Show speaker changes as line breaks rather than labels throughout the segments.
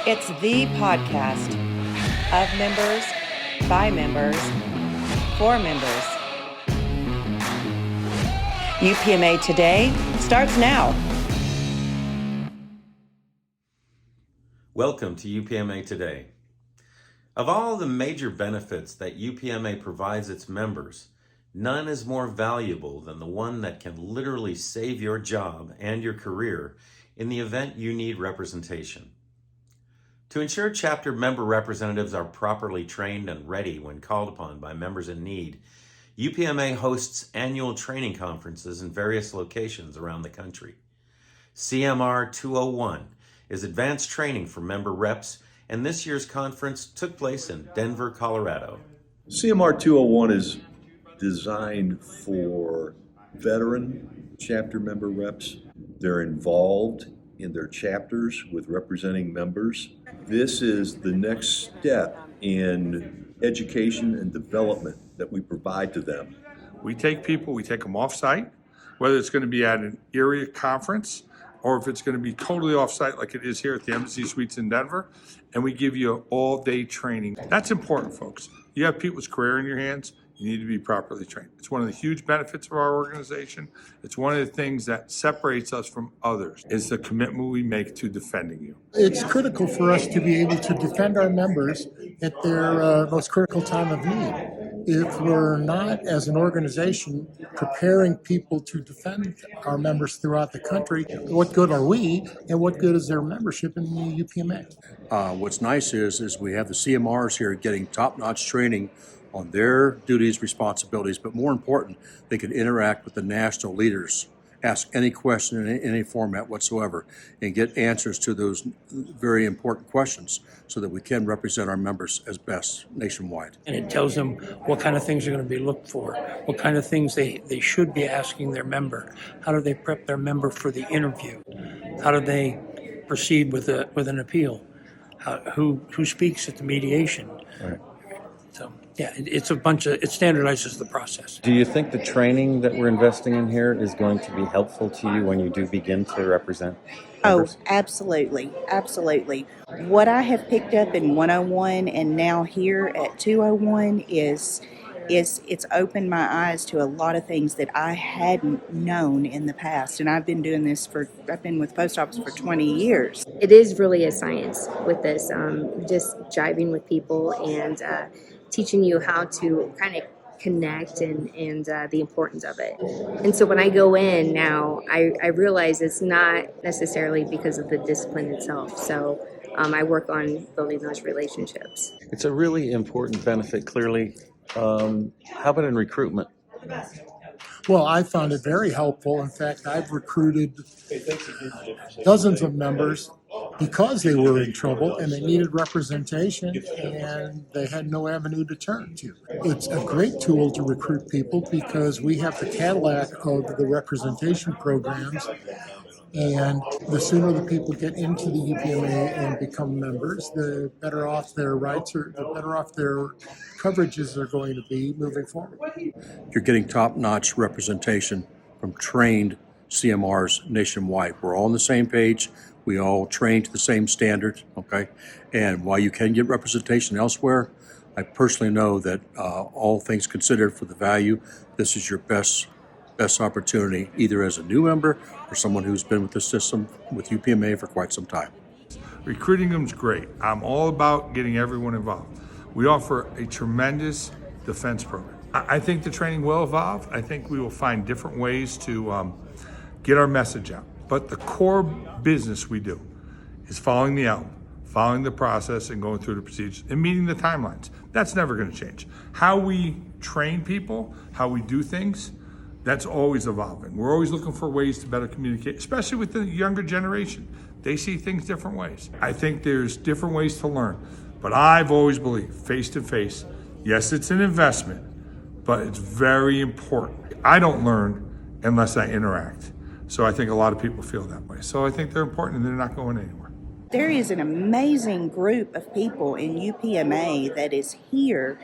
It's the podcast of members, by members, for members. UPMA Today starts now.
Welcome to UPMA Today. Of all the major benefits that UPMA provides its members, none is more valuable than the one that can literally save your job and your career in the event you need representation. To ensure chapter member representatives are properly trained and ready when called upon by members in need, UPMA hosts annual training conferences in various locations around the country. CMR 201 is advanced training for member reps, and this year's conference took place in Denver, Colorado.
CMR 201 is designed for veteran chapter member reps. They're involved in their chapters with representing members. This is the next step in education and development that we provide to them.
We take them off-site, whether it's going to be at an area conference or if it's going to be totally off-site like it is here at the Embassy Suites in Denver, and we give you all-day training. That's important, folks. You have people's career in your hands. You need to be properly trained. It's one of the huge benefits of our organization. It's one of the things that separates us from others, is the commitment we make to defending you.
It's critical for us to be able to defend our members at their most critical time of need. If we're not, as an organization, preparing people to defend our members throughout the country, what good are we, and what good is their membership in the UPMA?
What's nice is we have the CMRs here getting top-notch training on their duties, responsibilities, but more important, they can interact with the national leaders, ask any question in any format whatsoever, and get answers to those very important questions so that we can represent our members as best nationwide.
And it tells them what kind of things are going to be looked for, what kind of things they should be asking their member, how do they prep their member for the interview, how do they proceed with an appeal, who speaks at the mediation.
Right.
So, yeah, it standardizes the process.
Do you think the training that we're investing in here is going to be helpful to you when you do begin to represent members?
Oh, absolutely. Absolutely. What I have picked up in 101 and now here at 201 is it's opened my eyes to a lot of things that I hadn't known in the past. And I've been with post office for 20 years.
It is really a science with this, just jiving with people and teaching you how to kind of connect and the importance of it. And so when I go in now, I realize it's not necessarily because of the discipline itself. So I work on building those relationships.
It's a really important benefit, clearly. How about in recruitment?
Well, I found it very helpful. In fact, I've recruited dozens of members because they were in trouble and they needed representation and they had no avenue to turn to. It's a great tool to recruit people because we have the Cadillac of the representation programs, and the sooner the people get into the UPMA and become members, the better off their rights or the better off their coverages are going to be moving forward.
You're getting top-notch representation from trained CMRs nationwide. We're all on the same page. We all train to the same standard, okay? And while you can get representation elsewhere, I personally know that all things considered for the value, this is your best opportunity, either as a new member or someone who's been with the system with UPMA for quite some time.
Recruiting them's great. I'm all about getting everyone involved. We offer a tremendous defense program. I think the training will evolve. I think we will find different ways to get our message out. But the core business we do is following the album, following the process and going through the procedures and meeting the timelines. That's never going to change. How we train people, how we do things, that's always evolving. We're always looking for ways to better communicate, especially with the younger generation. They see things different ways. I think there's different ways to learn, but I've always believed face-to-face, yes, it's an investment, but it's very important. I don't learn unless I interact. So I think a lot of people feel that way. So I think they're important and they're not going anywhere.
There is an amazing group of people in UPMA that is here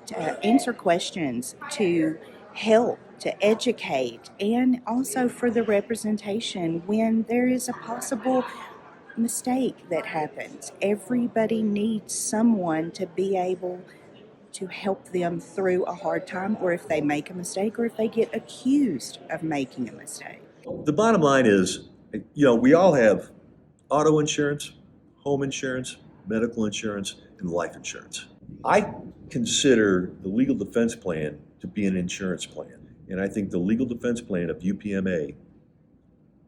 to answer questions, to help, to educate, and also for the representation when there is a possible mistake that happens. Everybody needs someone to be able to help them through a hard time, or if they make a mistake, or if they get accused of making a mistake.
The bottom line is, we all have auto insurance, home insurance, medical insurance, and life insurance. I consider the legal defense plan to be an insurance plan. And I think the legal defense plan of UPMA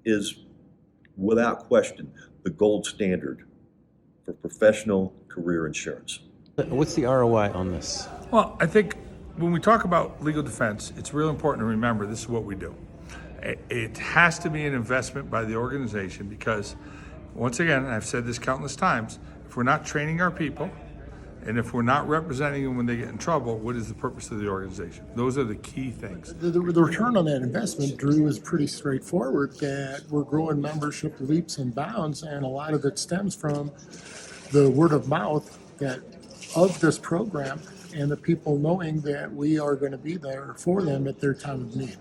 is, without question, the gold standard for professional career insurance.
What's the ROI on this?
Well, I think when we talk about legal defense, it's real important to remember this is what we do. It has to be an investment by the organization because, once again, and I've said this countless times, if we're not training our people and if we're not representing them when they get in trouble, what is the purpose of the organization? Those are the key things.
The return on that investment, Drew, is pretty straightforward, that we're growing membership leaps and bounds, and a lot of it stems from the word of mouth of this program and the people knowing that we are going to be there for them at their time of need.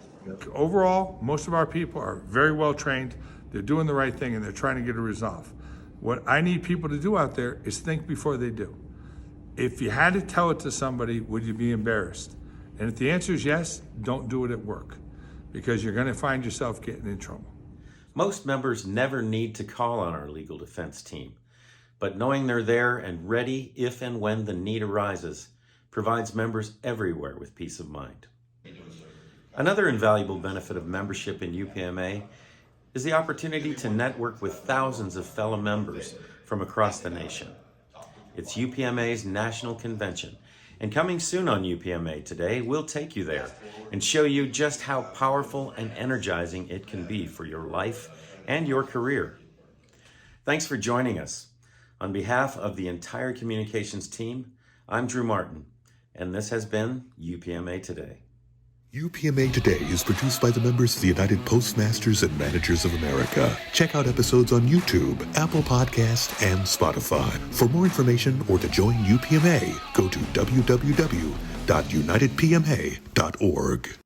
Overall, most of our people are very well trained. They're doing the right thing and they're trying to get a resolve. What I need people to do out there is think before they do. If you had to tell it to somebody, would you be embarrassed? And if the answer is yes, don't do it at work because you're going to find yourself getting in trouble.
Most members never need to call on our legal defense team, but knowing they're there and ready if and when the need arises provides members everywhere with peace of mind. Another invaluable benefit of membership in UPMA is the opportunity to network with thousands of fellow members from across the nation. It's UPMA's national convention, and coming soon on UPMA Today, we'll take you there and show you just how powerful and energizing it can be for your life and your career. Thanks for joining us. On behalf of the entire communications team, I'm Drew Martin, and this has been UPMA Today.
UPMA Today is produced by the members of the United Postmasters and Managers of America. Check out episodes on YouTube, Apple Podcasts, and Spotify. For more information or to join UPMA, go to www.unitedpma.org.